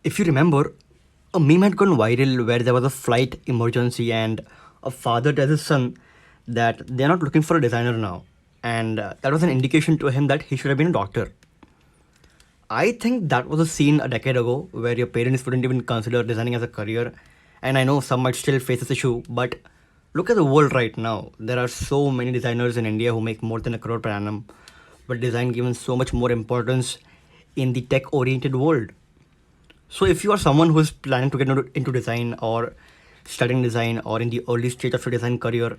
If you remember, a meme had gone viral where there was a flight emergency and a father tells his son that they're not looking for a designer now. And that was an indication to him that he should have been a doctor. I think that was a scene a decade ago where your parents wouldn't even consider designing as a career. And I know some might still face this issue, but look at the world right now. There are so many designers in India who make more than a crore per annum, but design given so much more importance in the tech oriented world. So, if you are someone who is planning to get into design or studying design or in the early stage of your design career,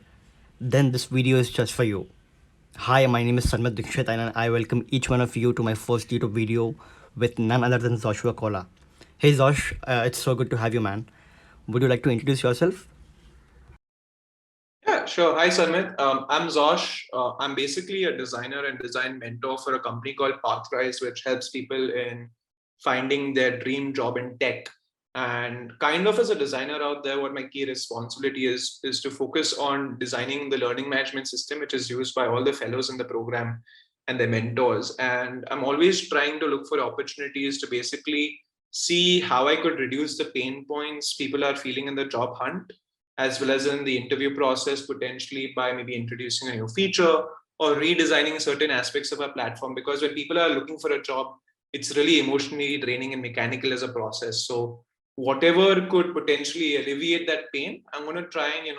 then this video is just for you. Hi, my name is Sanmit Dixit and I welcome each one of you to my first YouTube video with none other than Zoshua Colah. Hey Zosh, it's so good to have you, man. Would you like to introduce yourself? Yeah, sure. Hi, Sanmit. I'm Zosh. I'm basically a designer and design mentor for a company called Pathrise, which helps people in finding their dream job in tech. And kind of as a designer out there, what my key responsibility is to focus on designing the learning management system, which is used by all the fellows in the program and their mentors. And I'm always trying to look for opportunities to basically see how I could reduce the pain points people are feeling in the job hunt, as well as in the interview process, potentially by maybe introducing a new feature or redesigning certain aspects of our platform. Because when people are looking for a job, it's really emotionally draining and mechanical as a process. So whatever could potentially alleviate that pain, I'm going to try and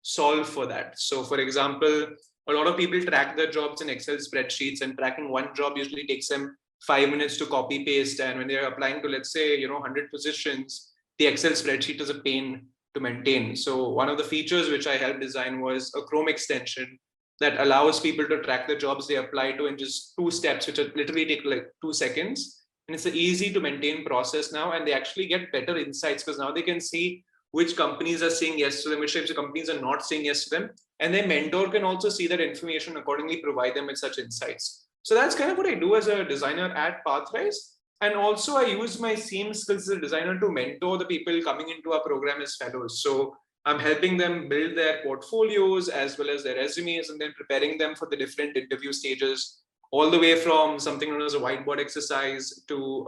solve for that. So for example, a lot of people track their jobs in Excel spreadsheets, and tracking one job usually takes them 5 minutes to copy paste. And when they're applying to, let's say, 100 positions, the Excel spreadsheet is a pain to maintain. So one of the features which I helped design was a Chrome extension that allows people to track the jobs they apply to in just 2 steps, which literally take like 2 seconds. And it's an easy to maintain process now, and they actually get better insights because now they can see which companies are saying yes to them, which types of companies are not saying yes to them. And their mentor can also see that information, accordingly provide them with such insights. So that's kind of what I do as a designer at Pathrise. And also I use my same skills as a designer to mentor the people coming into our program as fellows. So I'm helping them build their portfolios as well as their resumes, and then preparing them for the different interview stages, all the way from something known as a whiteboard exercise to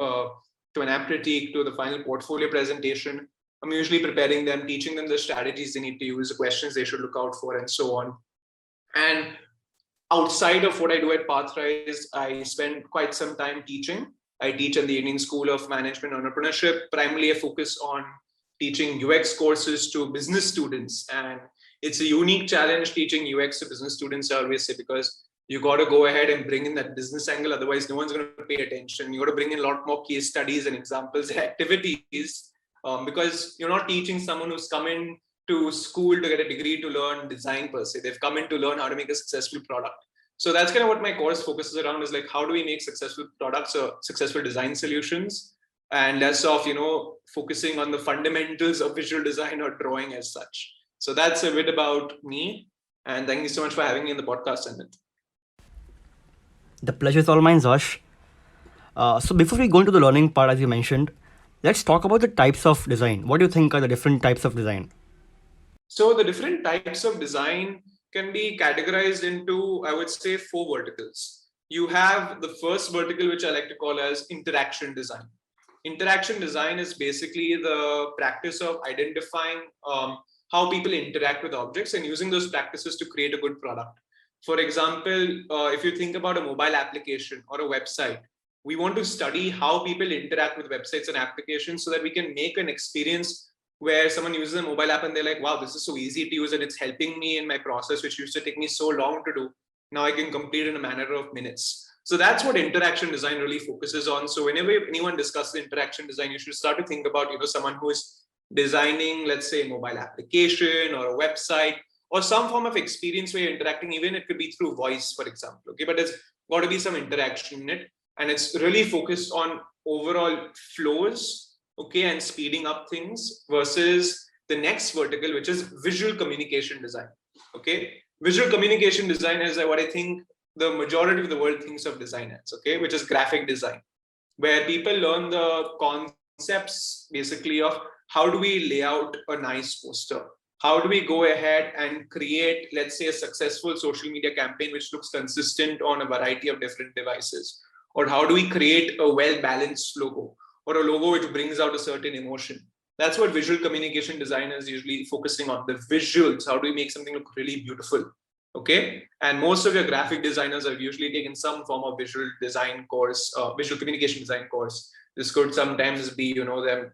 an app critique to the final portfolio presentation. I'm usually preparing them, teaching them the strategies they need to use, the questions they should look out for, and so on. And outside of what I do at Pathrise, I spend quite some time teaching. I teach at the Indian School of Management and Entrepreneurship. Primarily, I focus on teaching UX courses to business students. And it's a unique challenge teaching UX to business students, I always say, because you got to go ahead and bring in that business angle. Otherwise, no one's going to pay attention. You got to bring in a lot more case studies and examples and activities, because you're not teaching someone who's come in to school to get a degree to learn design per se. They've come in to learn how to make a successful product. So that's kind of what my course focuses around, is like, how do we make successful products or successful design solutions, and less of, focusing on the fundamentals of visual design or drawing as such. So that's a bit about me. And thank you so much for having me in the podcast, Sanmit. The pleasure is all mine, Zosh. So, before we go into the learning part, as you mentioned, let's talk about the types of design. What do you think are the different types of design? So the different types of design can be categorized into, I would say, 4 verticals. You have the first vertical, which I like to call as interaction design. Interaction design is basically the practice of identifying how people interact with objects and using those practices to create a good product. For example, if you think about a mobile application or a website, we want to study how people interact with websites and applications so that we can make an experience where someone uses a mobile app and they're like, wow, this is so easy to use and it's helping me in my process, which used to take me so long to do. Now I can complete in a matter of minutes. So that's what interaction design really focuses on. So whenever anyone discusses interaction design, you should start to think about, someone who is designing, let's say, a mobile application or a website or some form of experience where you're interacting. Even it could be through voice, for example. Okay, but there's got to be some interaction in it, and it's really focused on overall flows, okay, and speeding up things, versus the next vertical, which is visual communication design. Okay, visual communication design is what I think the majority of the world thinks of design as, okay, which is graphic design, where people learn the concepts basically of how do we lay out a nice poster, how do we go ahead and create, let's say, a successful social media campaign which looks consistent on a variety of different devices, or how do we create a well-balanced logo, or a logo which brings out a certain emotion. That's what visual communication design is usually focusing on, the visuals. How do we make something look really beautiful? Okay. And most of your graphic designers have usually taken some form of visual design course, visual communication design course. This could sometimes be, them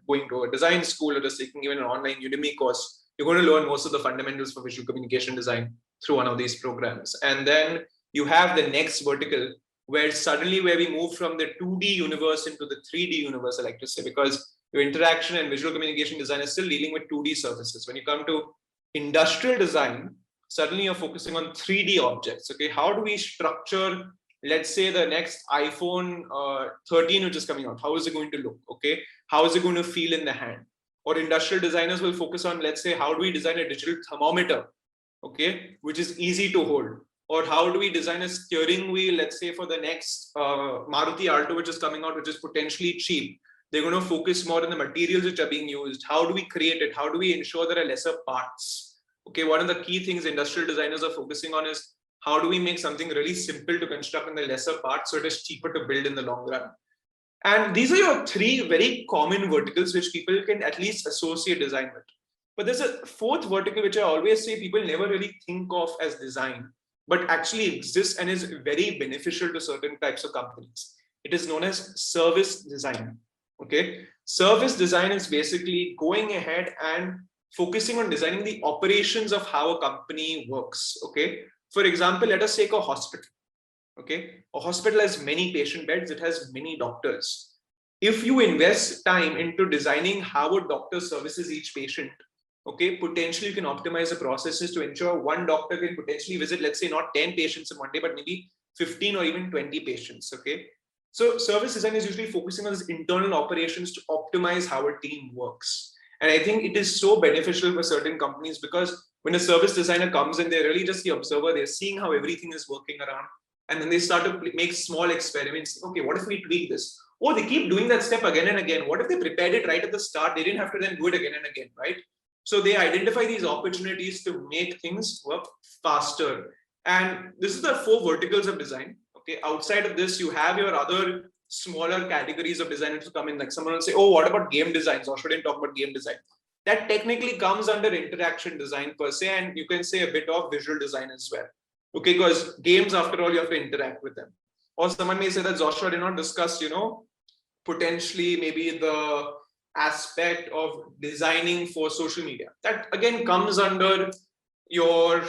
going to a design school or just taking even an online Udemy course. You're going to learn most of the fundamentals for visual communication design through one of these programs. And then you have the next vertical where we move from the 2D universe into the 3D universe, I like to say, because your interaction and visual communication design is still dealing with 2D surfaces. When you come to industrial design, suddenly you're focusing on 3D objects. Okay, how do we structure, let's say, the next iPhone 13, which is coming out? How is it going to look? Okay, how is it going to feel in the hand? Or industrial designers will focus on, let's say, how do we design a digital thermometer, okay, which is easy to hold? Or how do we design a steering wheel, let's say, for the next Maruti Alto, which is coming out, which is potentially cheap? They're going to focus more on the materials which are being used. How do we create it? How do we ensure there are lesser parts? Okay, one of the key things industrial designers are focusing on is how do we make something really simple to construct in the lesser parts so it is cheaper to build in the long run? And these are your three very common verticals which people can at least associate design with. But there's a fourth vertical which I always say people never really think of as design, but actually exists and is very beneficial to certain types of companies. It is known as service design. Okay, service design is basically going ahead and focusing on designing the operations of how a company works. Okay, for example, let us take a hospital. Okay, a hospital has many patient beds, it has many doctors. If you invest time into designing how a doctor services each patient, okay, potentially you can optimize the processes to ensure one doctor can potentially visit, let's say, not 10 patients in one day, but maybe 15 or even 20 patients. Okay, so service design is usually focusing on these internal operations to optimize how a team works. And I think it is so beneficial for certain companies because when a service designer comes in, they're really just the observer, they're seeing how everything is working around. And then they start to make small experiments. Okay, what if we tweak this? Oh, they keep doing that step again and again. What if they prepared it right at the start? They didn't have to then do it again and again, right? So they identify these opportunities to make things work faster. And this is the 4 verticals of design. Okay, outside of this, you have your other smaller categories of design to come in. Like someone will say, oh, what about game design? So I shouldn't talk about game design. That technically comes under interaction design per se, and you can say a bit of visual design as well. Okay, because games, after all, you have to interact with them. Or someone may say that Zoshua did not discuss, potentially maybe the aspect of designing for social media. That again comes under your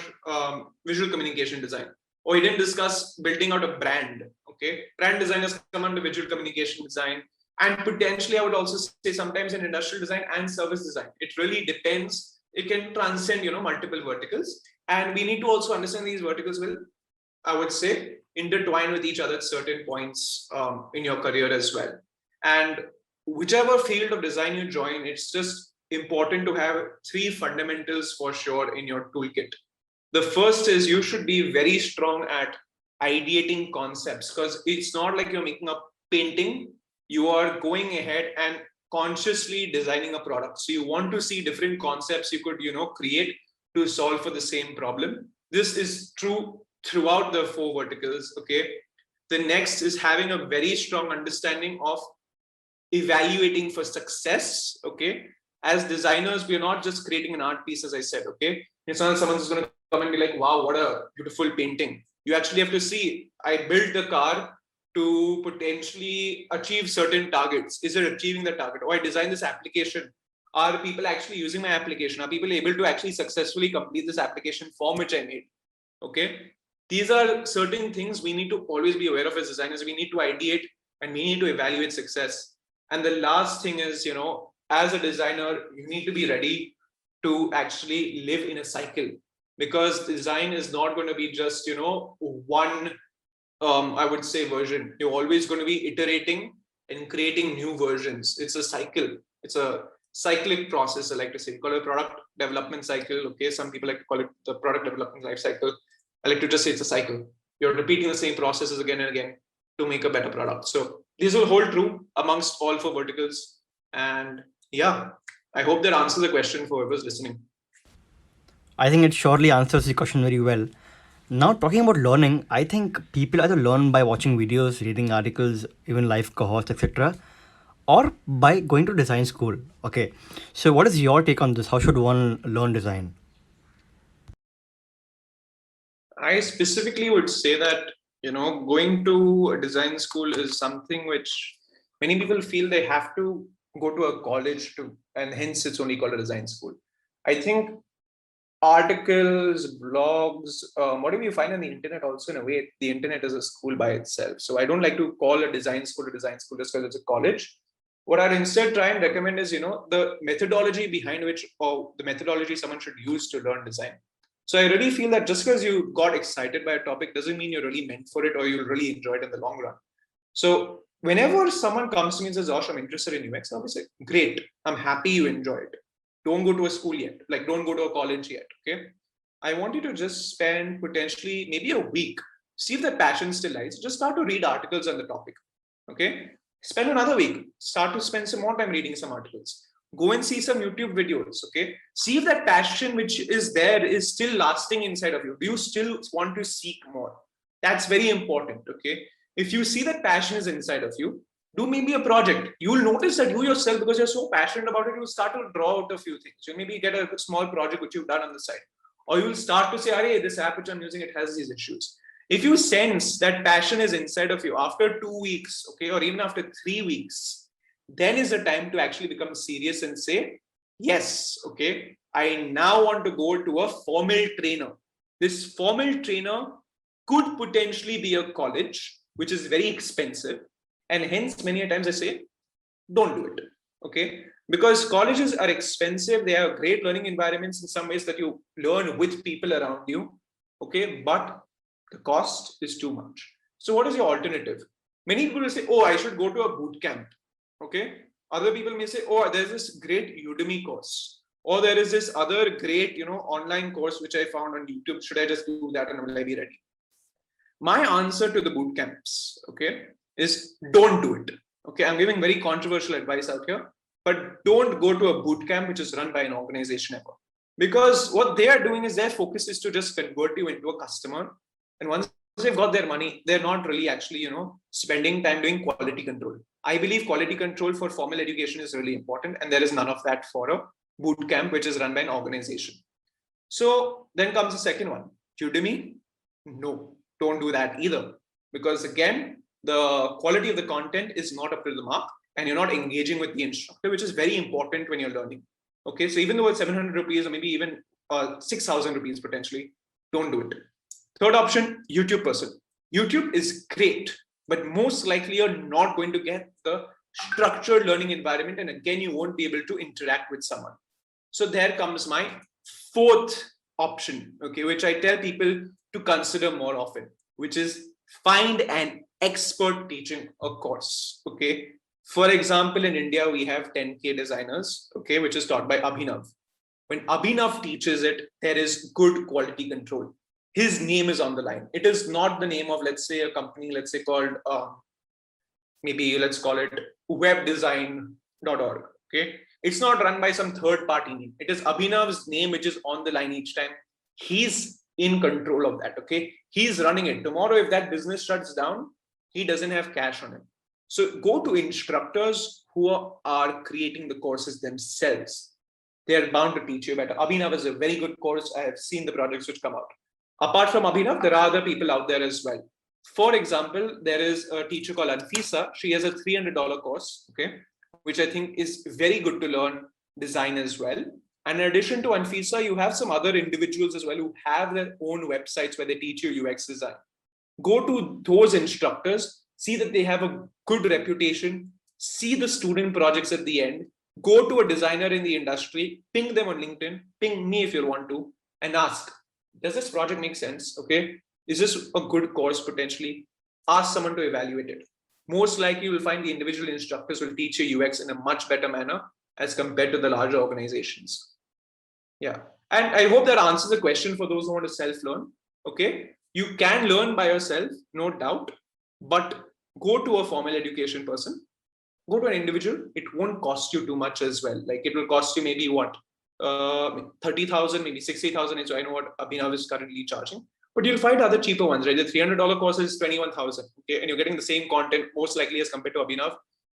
visual communication design. Or he didn't discuss building out a brand. Okay, brand designers come under visual communication design. And potentially, I would also say sometimes in industrial design and service design. It really depends. It can transcend, multiple verticals. And we need to also understand these verticals will, I would say, intertwine with each other at certain points in your career as well. And whichever field of design you join, it's just important to have 3 fundamentals for sure in your toolkit. The first is you should be very strong at ideating concepts, because it's not like you're making a painting. You are going ahead and consciously designing a product. So you want to see different concepts you could, create to solve for the same problem. This is true throughout the 4 verticals. Okay. The next is having a very strong understanding of evaluating for success. Okay. As designers, we're not just creating an art piece, as I said. Okay. It's not someone's going to come and be like, wow, what a beautiful painting. You actually have to see, I built the car to potentially achieve certain targets. Is it achieving the target? Or I designed this application. Are people actually using my application? Are people able to actually successfully complete this application form which I made? Okay. These are certain things we need to always be aware of as designers. We need to ideate and we need to evaluate success. And the last thing is, as a designer, you need to be ready to actually live in a cycle, because design is not going to be just, one, I would say, version. You're always going to be iterating and creating new versions. It's a cycle. It's a cyclic process, I like to say. We call it a product development cycle. Okay, some people like to call it the product development life cycle. I like to just say it's a cycle. You're repeating the same processes again and again to make a better product. So these will hold true amongst all 4 verticals. And yeah, I hope that answers the question for whoever's listening. I think it surely answers the question very well. Now, talking about learning, I think people either learn by watching videos, reading articles, even live cohorts, etc., or by going to design school. Okay, so what is your take on this? How should one learn design? I specifically would say that, going to a design school is something which many people feel they have to go to a college to, and hence it's only called a design school. I think articles, blogs, whatever you find on the internet, also in a way, the internet is a school by itself. So I don't like to call a design school just because it's a college. What I'd instead try and recommend is, the methodology behind which, or the methodology someone should use to learn design. So I really feel that just because you got excited by a topic doesn't mean you're really meant for it or you'll really enjoy it in the long run. So whenever someone comes to me and says, Josh, I'm interested in UX, I'll be say, great, I'm happy you enjoy it. Don't go to a school yet. Like, don't go to a college yet. Okay. I want you to just spend potentially maybe a week, see if that passion still lies. Just start to read articles on the topic. Okay. Spend another week, start to spend some more time reading some articles. Go and see some YouTube videos. Okay. See if that passion which is there is still lasting inside of you. Do you still want to seek more? That's very important. Okay. If you see that passion is inside of you, do maybe a project. You will notice that you yourself, because you're so passionate about it, you'll start to draw out a few things. You maybe get a small project which you've done on the side. Or you'll start to say, hey, this app which I'm using, it has these issues. If you sense that passion is inside of you after 2 weeks, okay, or even after 3 weeks, then is the time to actually become serious and say, yes, okay, I now want to go to a formal trainer. This formal trainer could potentially be a college, which is very expensive. And hence, many times I say, don't do it. Okay. Because colleges are expensive. They have great learning environments in some ways that you learn with people around you. Okay. But the cost is too much. So what is your alternative? Many people will say, oh, I should go to a boot camp. Okay. Other people may say, oh, there's this great Udemy course. Or there is this other great, online course which I found on YouTube. Should I just do that and will I be ready? My answer to the boot camps, okay, is don't do it. Okay, I'm giving very controversial advice out here, but don't go to a boot camp which is run by an organization ever. Because what they are doing is their focus is to just convert you into a customer. And once they've got their money, they're not really actually, spending time doing quality control. I believe quality control for formal education is really important. And there is none of that for a boot camp which is run by an organization. So then comes the second one, Udemy. No, don't do that either. Because again, the quality of the content is not up to the mark and you're not engaging with the instructor, which is very important when you're learning. Okay, so even though it's 700 rupees or maybe even 6,000 rupees potentially, don't do it. Third option, YouTube person. YouTube is great, but most likely you're not going to get the structured learning environment. And again, you won't be able to interact with someone. So there comes my fourth option, okay, which I tell people to consider more often, which is find an expert teaching a course. Okay. For example, in India, we have 10K designers, okay, which is taught by Abhinav. When Abhinav teaches it, there is good quality control. His name is on the line. It is not the name of, let's say, a company, let's say called, maybe let's call it webdesign.org. Okay. It's not run by some third party name. It is Abhinav's name, which is on the line each time. He's in control of that. Okay. He's running it. Tomorrow, if that business shuts down, he doesn't have cash on him. So go to instructors who are creating the courses themselves. They are bound to teach you better. Abhinav is a very good course. I have seen the projects which come out. Apart from Abhinav, there are other people out there as well. For example, there is a teacher called Anfisa. She has a $300 course, okay, which I think is very good to learn design as well. And in addition to Anfisa, you have some other individuals as well who have their own websites where they teach you UX design. Go to those instructors, see that they have a good reputation, see the student projects at the end, go to a designer in the industry, ping them on LinkedIn, ping me if you want to, and ask, does this project make sense? Okay. Is this a good course potentially? Ask someone to evaluate it. Most likely you will find the individual instructors will teach you UX in a much better manner as compared to the larger organizations. Yeah. And I hope that answers the question for those who want to self-learn. Okay. You can learn by yourself, no doubt, but go to a formal education person, go to an individual. It won't cost you too much as well. Like it will cost you maybe what, 30,000, maybe 60,000. So I know what Abhinav is currently charging. But you'll find other cheaper ones, right? The $300 course is 21,000, okay, and you're getting the same content most likely as compared to Abhinav.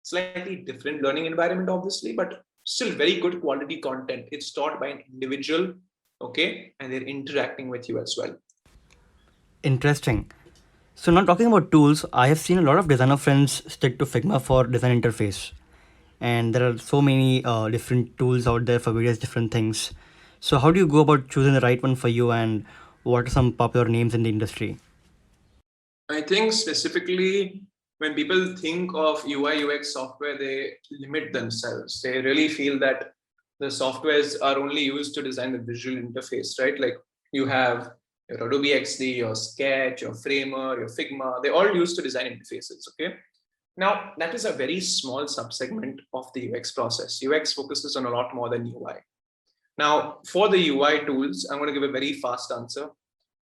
Slightly different learning environment, obviously, but still very good quality content. It's taught by an individual, okay, and they're interacting with you as well. Interesting. So now talking about tools, I have seen a lot of designer friends stick to Figma for design interface. And there are so many different tools out there for various different things. So how do you go about choosing the right one for you, and what are some popular names in the industry? I think specifically when people think of UI UX software, they limit themselves. They really feel that the softwares are only used to design the visual interface, right? Like you have your Adobe XD, your Sketch, your Framer, your Figma, they're all used to design interfaces, okay? Now, that is a very small subsegment of the UX process. UX focuses on a lot more than UI. Now, for the UI tools, I'm going to give a very fast answer.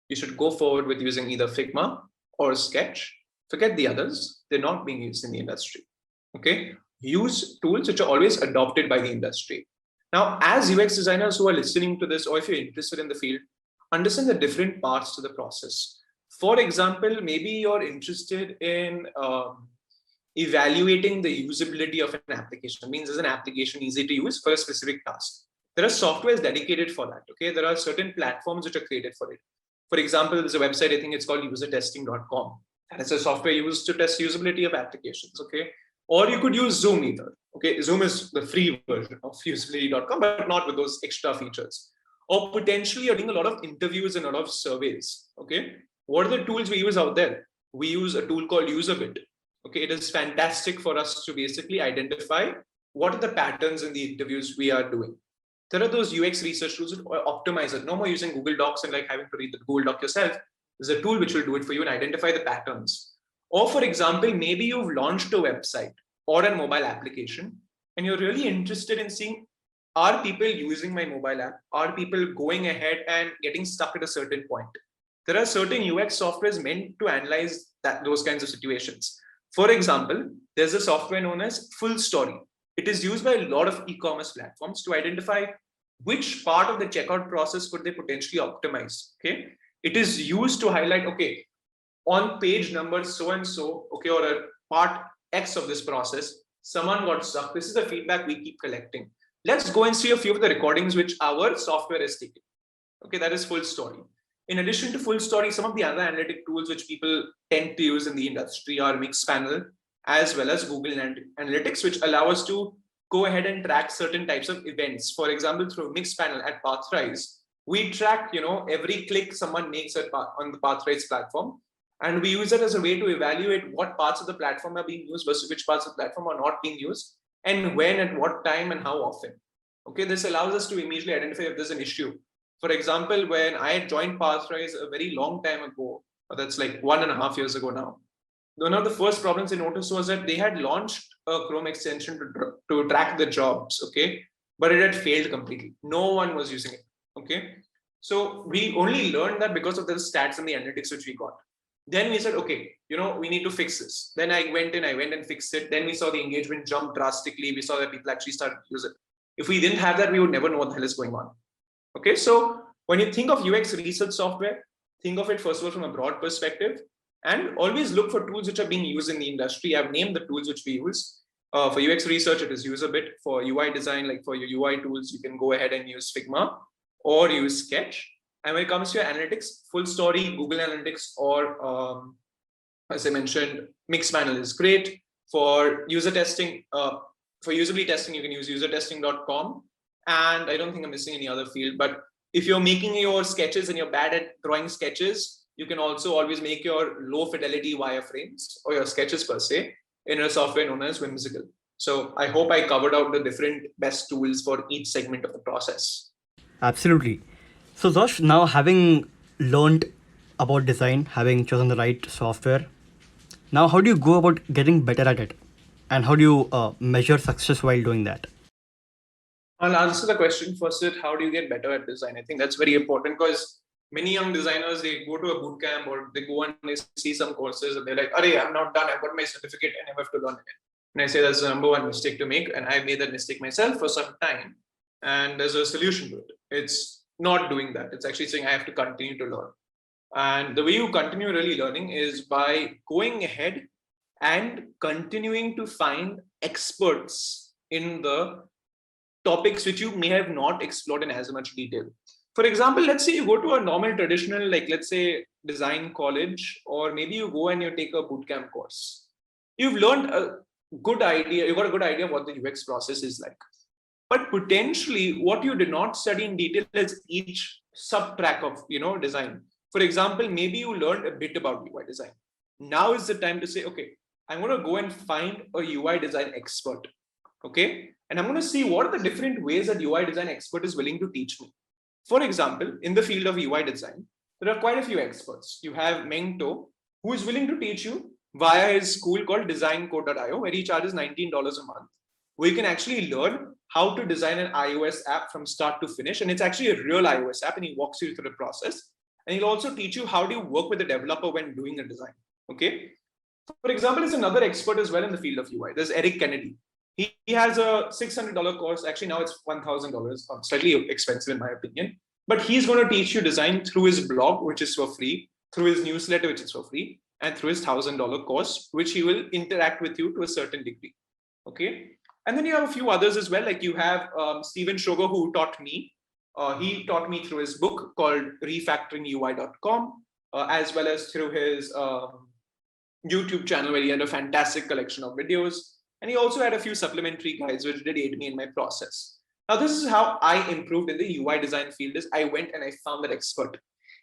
You should go forward with using either Figma or Sketch. Forget the others. They're not being used in the industry. Okay. Use tools which are always adopted by the industry. Now, as UX designers who are listening to this, or if you're interested in the field, understand the different parts to the process. For example, maybe you're interested in evaluating the usability of an application. It means is an application easy to use for a specific task? There are softwares dedicated for that. Okay. There are certain platforms which are created for it. For example, there's a website, I think it's called usertesting.com. And it's a software used to test usability of applications. Okay. Or you could use Zoom either. Okay. Zoom is the free version of usability.com, but not with those extra features. Or potentially you're doing a lot of interviews and a lot of surveys. Okay. What are the tools we use out there? We use a tool called Userbit. Okay. It is fantastic for us to basically identify what are the patterns in the interviews we are doing. There are those UX research tools that optimize it. No more using Google Docs and like having to read the Google Doc yourself. There's a tool which will do it for you and identify the patterns. Or for example, maybe you've launched a website or a mobile application and you're really interested in seeing, are people using my mobile app? Are people going ahead and getting stuck at a certain point? There are certain UX softwares meant to analyze those kinds of situations. For example, there's a software known as Full Story. It is used by a lot of e-commerce platforms to identify which part of the checkout process could they potentially optimize. Okay, it is used to highlight, okay, on page number so and so, okay, or a part X of this process, someone got stuck. This is the feedback we keep collecting. Let's go and see a few of the recordings which our software is taking. Okay, that is Full Story. In addition to Full Story, some of the other analytic tools which people tend to use in the industry are Mixpanel as well as Google Analytics, which allow us to go ahead and track certain types of events. For example, through Mixpanel at Pathrise, we track, every click someone makes on the Pathrise platform, and we use it as a way to evaluate what parts of the platform are being used versus which parts of the platform are not being used, and when, at what time, and how often. Okay, this allows us to immediately identify if there's an issue. For example, when I joined Pathrise a very long time ago, that's like 1.5 years ago now, one of the first problems I noticed was that they had launched a Chrome extension to track the jobs, okay, but it had failed completely. No one was using it, okay. So we only learned that because of the stats and the analytics which we got. Then we said, okay, we need to fix this. Then I went and fixed it. Then we saw the engagement jump drastically. We saw that people actually started to use it. If we didn't have that, we would never know what the hell is going on. Okay, so when you think of UX research software, think of it first of all from a broad perspective, and always look for tools which are being used in the industry. I've named the tools which we use. For UX research, it is Userbit. For UI design, like for your UI tools, you can go ahead and use Figma or use Sketch. And when it comes to your analytics, Full Story, Google Analytics, or as I mentioned, Mixpanel is great. For user testing, for usability testing, you can use usertesting.com. And I don't think I'm missing any other field, but if you're making your sketches and you're bad at drawing sketches, you can also always make your low fidelity wireframes or your sketches per se in a software known as Whimsical. So I hope I covered out the different best tools for each segment of the process. Absolutely. So Josh, now having learned about design, having chosen the right software, now how do you go about getting better at it? And how do you measure success while doing that? I'll answer the question first. How do you get better at design? I think that's very important because many young designers, they go to a bootcamp or they go and they see some courses and they're like, "Arey, I'm not done. I've got my certificate and I have to learn again." And I say that's the number one mistake to make. And I made that mistake myself for some time. And there's a solution to it. It's not doing that. It's actually saying I have to continue to learn. And the way you continue really learning is by going ahead and continuing to find experts in the topics which you may have not explored in as much detail. For example, let's say you go to a normal traditional, like let's say design college, or maybe you go and you take a bootcamp course. You've learned a good idea, you've got a good idea of what the UX process is like. But potentially what you did not study in detail is each sub track of design. For example, maybe you learned a bit about UI design. Now is the time to say, okay, I'm going to go and find a UI design expert. Okay. And I'm going to see what are the different ways that UI design expert is willing to teach me. For example, in the field of UI design, there are quite a few experts. You have Mento, who is willing to teach you via his school called designcode.io, where he charges $19 a month, where you can actually learn how to design an iOS app from start to finish. And it's actually a real iOS app, and he walks you through the process. And he'll also teach you how do you work with the developer when doing a design. Okay. For example, there's another expert as well in the field of UI. There's Eric Kennedy. He has a $600 course. Actually, now it's $1,000, slightly expensive in my opinion. But he's going to teach you design through his blog, which is for free, through his newsletter, which is for free, and through his $1,000 course, which he will interact with you to a certain degree. Okay. And then you have a few others as well. Like you have Steven Sugar, who taught me. He taught me through his book called refactoringui.com, as well as through his YouTube channel, where he had a fantastic collection of videos. And he also had a few supplementary guides, which did aid me in my process. Now, this is how I improved in the UI design field. Is I went and I found that expert.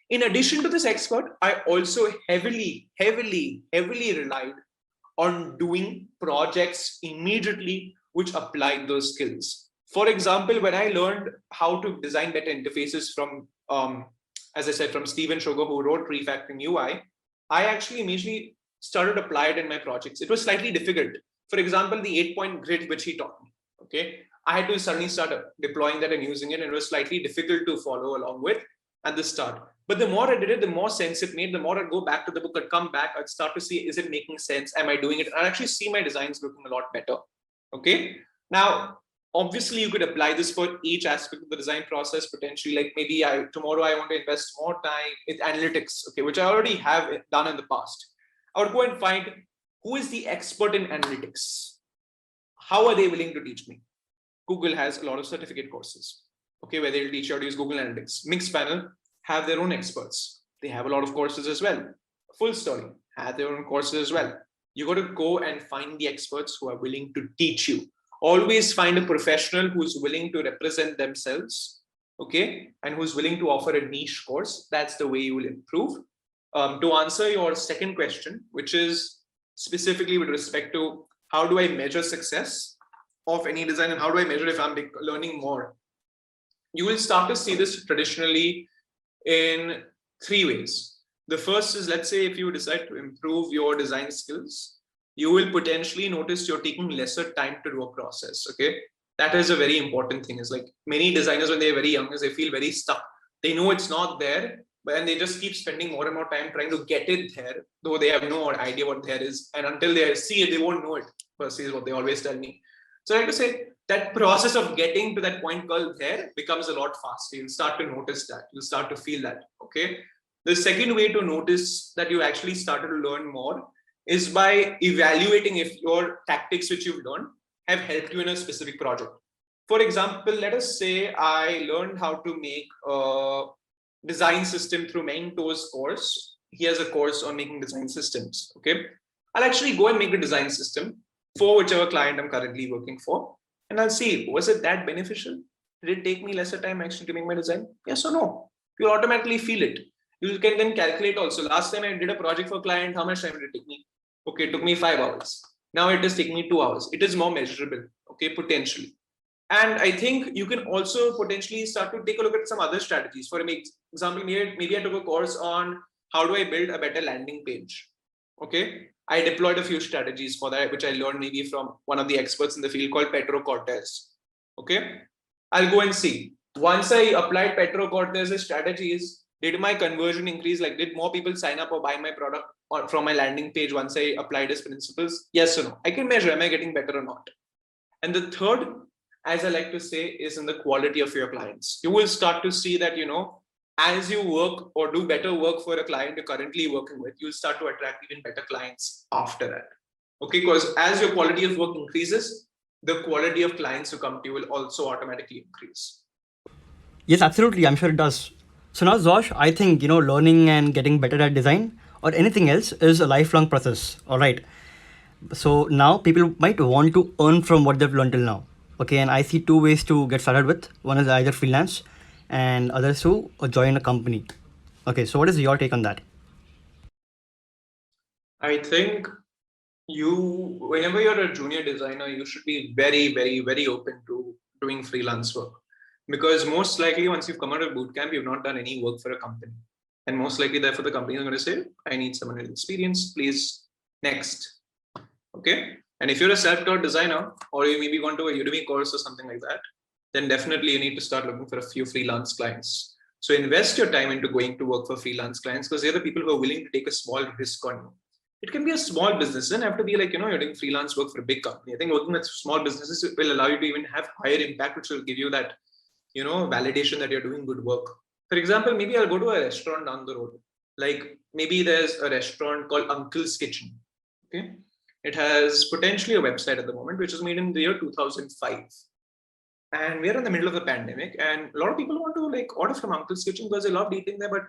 In addition to this expert, I also heavily relied on doing projects immediately which applied those skills. For example, when I learned how to design better interfaces from, as I said, from Steven Sugar, who wrote Refactoring UI, I actually immediately started to apply it in my projects. It was slightly difficult. For example, the 8-point grid, which he taught me, okay, I had to suddenly start deploying that and using it, and it was slightly difficult to follow along with at the start. But the more I did it, the more sense it made. The more I'd go back to the book, I'd come back, I'd start to see, is it making sense? Am I doing it? I'd actually see my designs looking a lot better. Okay. Now, obviously, you could apply this for each aspect of the design process. Potentially, like maybe tomorrow I want to invest more time in analytics, okay, which I already have done in the past. I would go and find who is the expert in analytics. How are they willing to teach me? Google has a lot of certificate courses, okay, where they'll teach you how to use Google Analytics. Mixpanel have their own experts. They have a lot of courses as well. Full Story have their own courses as well. You got to go and find the experts who are willing to teach you. Always find a professional who's willing to represent themselves, okay, and who's willing to offer a niche course. That's the way you will improve. To answer your second question, which is specifically with respect to how do I measure success of any design and how do I measure if I'm learning more, you will start to see this traditionally in 3 ways. The first is, let's say if you decide to improve your design skills, you will potentially notice you're taking lesser time to do a process. Okay, that is a very important thing. Is like many designers, when they're very young, is they feel very stuck. They know it's not there, but then they just keep spending more and more time trying to get it there, though they have no idea what there is. And until they see it, they won't know it. Firstly, is what they always tell me. So I like to say that process of getting to that point called there becomes a lot faster. You'll start to notice that. You'll start to feel that. Okay. The second way to notice that you actually started to learn more is by evaluating if your tactics which you've learned have helped you in a specific project. For example, let us say I learned how to make a design system through Mento's course. He has a course on making design systems. Okay. I'll actually go and make a design system for whichever client I'm currently working for. And I'll see, was it that beneficial? Did it take me lesser time actually to make my design? Yes or no? You'll automatically feel it. You can then calculate also. Last time I did a project for a client, how much time did it take me? Okay, it took me 5 hours. Now it is taking me 2 hours. It is more measurable, okay, potentially. And I think you can also potentially start to take a look at some other strategies. For example, maybe I took a course on how do I build a better landing page. Okay, I deployed a few strategies for that, which I learned maybe from one of the experts in the field called Pedro Cortez. Okay, I'll go and see. Once I applied Pedro Cortez's strategies, did my conversion increase? Like, did more people sign up or buy my product or from my landing page once I applied his principles? Yes or no? I can measure, am I getting better or not? And the third, as I like to say, is in the quality of your clients. You will start to see that, as you work or do better work for a client you're currently working with, you'll start to attract even better clients after that. Okay, because as your quality of work increases, the quality of clients who come to you will also automatically increase. Yes, absolutely. I'm sure it does. So now, Josh, I think learning and getting better at design or anything else is a lifelong process. All right. So now people might want to earn from what they've learned till now. Okay, and I see two ways to get started with. One is either freelance, and others to join a company. Okay, so what is your take on that? I think whenever you're a junior designer, you should be very, very, very open to doing freelance work. Because most likely, once you've come out of bootcamp, you've not done any work for a company. And most likely, therefore, the company is going to say, I need someone with experience, please, next. Okay. And if you're a self-taught designer, or you maybe gone to a Udemy course or something like that, then definitely you need to start looking for a few freelance clients. So invest your time into going to work for freelance clients because they're the people who are willing to take a small risk on you. It can be a small business. It doesn't have to be like, you're doing freelance work for a big company. I think working with small businesses will allow you to even have higher impact, which will give you that, validation that you're doing good work. For example, maybe I'll go to a restaurant down the road. Like maybe there's a restaurant called Uncle's Kitchen. Okay. It has potentially a website at the moment, which was made in the year 2005. And we're in the middle of the pandemic, and a lot of people want to like order from Uncle's Kitchen because they love eating there, but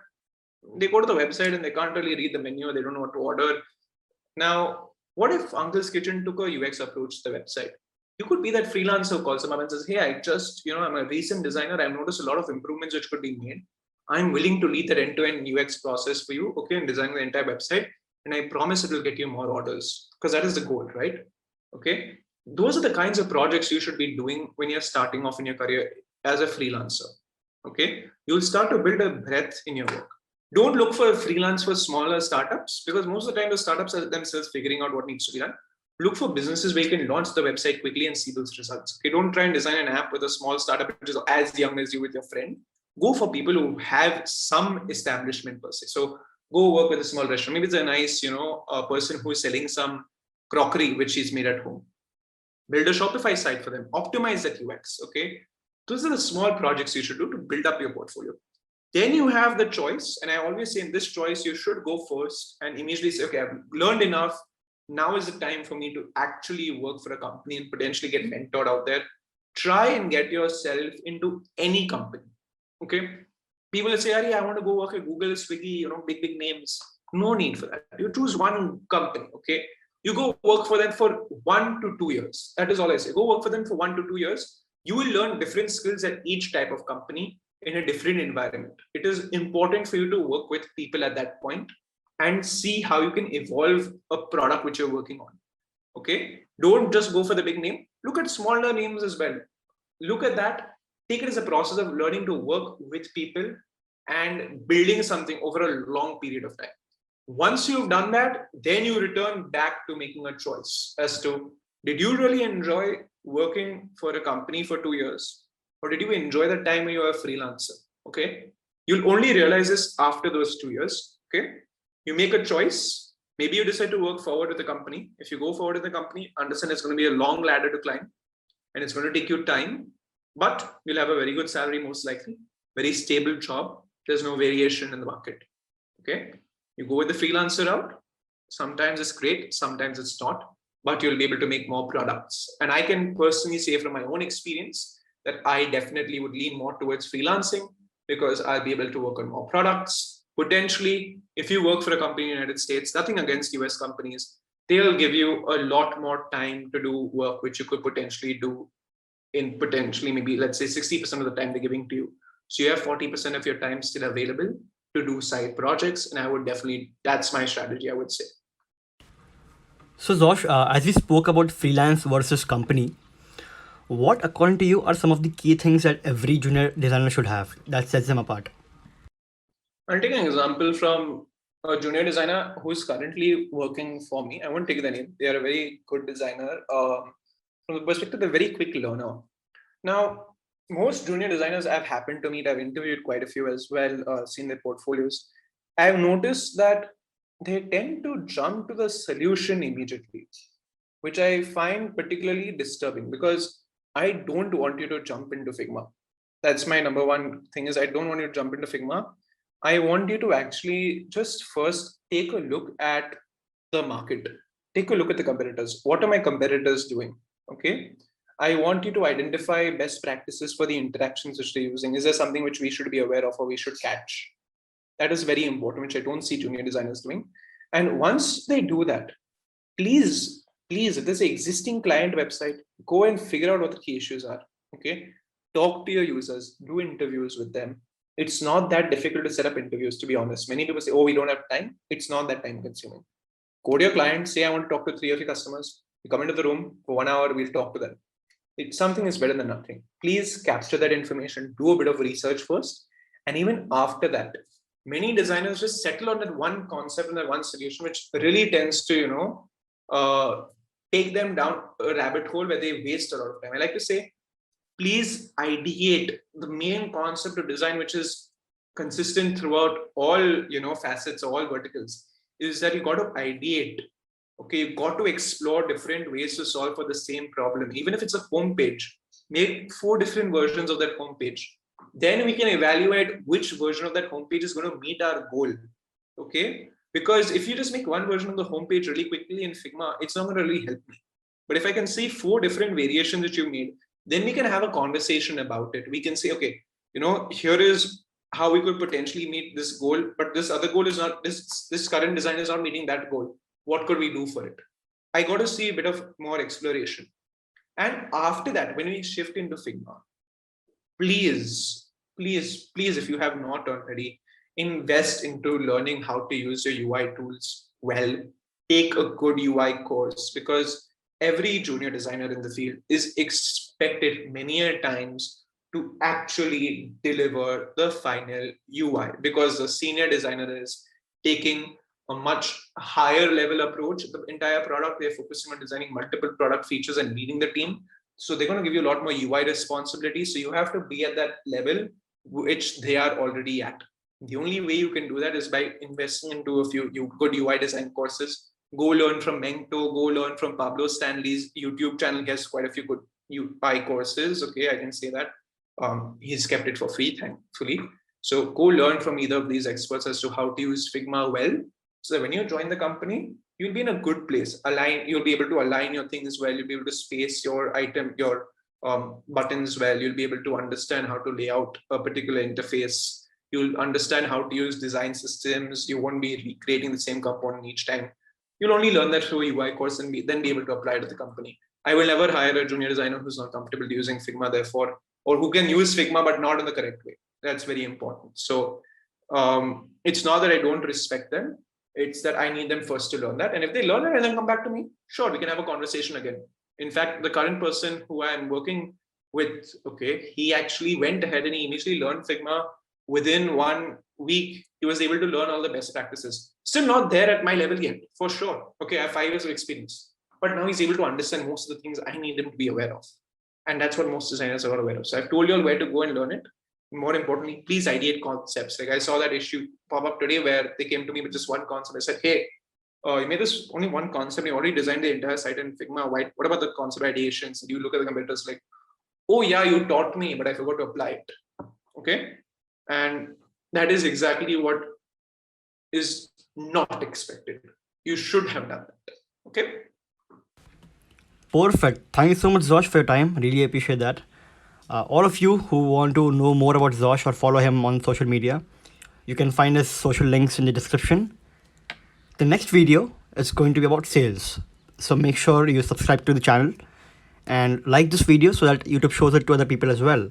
they go to the website and they can't really read the menu. They don't know what to order. Now, what if Uncle's Kitchen took a UX approach to the website? You could be that freelancer who calls them up and says, hey, I just, I'm a recent designer. I've noticed a lot of improvements which could be made. I'm willing to lead that end-to-end UX process for you, okay, and design the entire website. And I promise it will get you more orders because that is the goal, right? Okay. Those are the kinds of projects you should be doing when you're starting off in your career as a freelancer. Okay. You'll start to build a breadth in your work. Don't look for freelance for smaller startups because most of the time the startups are themselves figuring out what needs to be done. Look for businesses where you can launch the website quickly and see those results. Okay, don't try and design an app with a small startup which is as young as you with your friend. Go for people who have some establishment per se. So go work with a small restaurant. Maybe it's a nice, a person who is selling some crockery which he's made at home. Build a Shopify site for them. Optimize that UX. Okay, those are the small projects you should do to build up your portfolio. Then you have the choice, and I always say in this choice you should go first and immediately say, okay, I've learned enough. Now is the time for me to actually work for a company and potentially get mentored out there. Try and get yourself into any company. Okay, people will say, I want to go work at Google, Swiggy, big names. No need for that. You choose one company. Okay, you go work for them for 1 to 2 years. That is all I say. Go work for them for 1 to 2 years. You will learn different skills at each type of company in a different environment. It is important for you to work with people at that point and see how you can evolve a product which you're working on. Okay, don't just go for the big name. Look at smaller names as well. Look at that. Take it as a process of learning to work with people and building something over a long period of time. Once you've done that, then you return back to making a choice as to, did you really enjoy working for a company for 2 years? Or did you enjoy the time when you were a freelancer? Okay. You'll only realize this after those 2 years. Okay. You make a choice. Maybe you decide to work forward with the company. If you go forward with the company, understand it's going to be a long ladder to climb and it's going to take you time, but you'll have a very good salary, most likely, very stable job. There's no variation in the market. Okay. You go with the freelancer route. Sometimes it's great, sometimes it's not, but you'll be able to make more products. And I can personally say from my own experience that I definitely would lean more towards freelancing because I'll be able to work on more products. Potentially, if you work for a company in the United States, nothing against US companies, they'll give you a lot more time to do work which you could potentially do in potentially maybe, let's say 60% of the time they're giving to you. So you have 40% of your time still available to do side projects. And I would definitely, that's my strategy, I would say. So, Josh, as we spoke about freelance versus company, what, according to you, are some of the key things that every junior designer should have that sets them apart? I'll take an example from a junior designer who is currently working for me. I won't take the name. They are a very good designer. From the perspective, they're a very quick learner. Now, most junior designers I've happened to meet, I've interviewed quite a few as well, seen their portfolios. I've noticed that they tend to jump to the solution immediately, which I find particularly disturbing because I don't want you to jump into Figma. That's my number one thing is I don't want you to jump into Figma. I want you to actually just first take a look at the market. take a look at the competitors. What are my competitors doing? Okay. I want you to identify best practices for the interactions which they're using. Is there something which we should be aware of or we should catch? That is very important, which I don't see junior designers doing. And once they do that, please, if there's an existing client website, go and figure out what the key issues are. Okay. Talk to your users, do interviews with them. It's not that difficult to set up interviews, to be honest. Many people say, oh, we don't have time. It's not that time consuming. Go to your client, say, I want to talk to 3 of your customers. You come into the room for 1 hour, we'll talk to them. Something is better than nothing. Please capture that information, do a bit of research first. And even after that, many designers just settle on that one concept and that one solution, which really tends to, take them down a rabbit hole where they waste a lot of time. I like to say, please ideate the main concept of design, which is consistent throughout all, facets, all verticals, is that you got to ideate. Okay, you've got to explore different ways to solve for the same problem. Even if it's a home page, make 4 different versions of that home page. Then we can evaluate which version of that home page is going to meet our goal. Okay, because if you just make one version of the home page really quickly in Figma, it's not going to really help me. But if I can see 4 different variations that you made, then we can have a conversation about it. We can say, okay, here is how we could potentially meet this goal, but this other goal is not, this current design is not meeting that goal. What could we do for it? I got to see a bit of more exploration. And after that, when we shift into Figma, please, if you have not already, invest into learning how to use your UI tools well. Take a good UI course, because every junior designer in the field is expected many a times to actually deliver the final UI, because the senior designer is taking a much higher level approach. The entire product, they're focusing on designing multiple product features and leading the team. So they're going to give you a lot more UI responsibility. So you have to be at that level which they are already at. The only way you can do that is by investing into a few good UI design courses. Go learn from Mento, go learn from Pablo Stanley's YouTube channel. He has quite a few good UI courses. Okay, I can say that. He's kept it for free, thankfully. So go learn from either of these experts as to how to use Figma well. So when you join the company, you'll be in a good place. You'll be able to align your things well. You'll be able to space your buttons well. You'll be able to understand how to lay out a particular interface. You'll understand how to use design systems. You won't be recreating the same component each time. You'll only learn that through a UI course and then be able to apply it to the company. I will never hire a junior designer who's not comfortable using Figma, therefore, or who can use Figma but not in the correct way. That's very important. So it's not that I don't respect them. It's that I need them first to learn that. And if they learn it and then come back to me, sure, we can have a conversation again. In fact, the current person who I'm working with, okay, he actually went ahead and he initially learned Figma. Within 1 week, he was able to learn all the best practices. Still not there at my level yet, for sure. Okay, I have 5 years of experience. But now he's able to understand most of the things I need him to be aware of. And that's what most designers are aware of. So I've told you all where to go and learn it. More importantly, please ideate concepts. Like I saw that issue pop up today where they came to me with just one concept. I said, hey, you made this only one concept. You already designed the entire site in Figma. What about the concept ideations? And you look at the competitors like, oh yeah, you taught me, but I forgot to apply it. Okay. And that is exactly what is not expected. You should have done that. Okay. Perfect. Thank you so much, Zosh, for your time. Really appreciate that. All of you who want to know more about Zosh or follow him on social media, you can find his social links in the description. The next video is going to be about sales. So make sure you subscribe to the channel and like this video so that YouTube shows it to other people as well.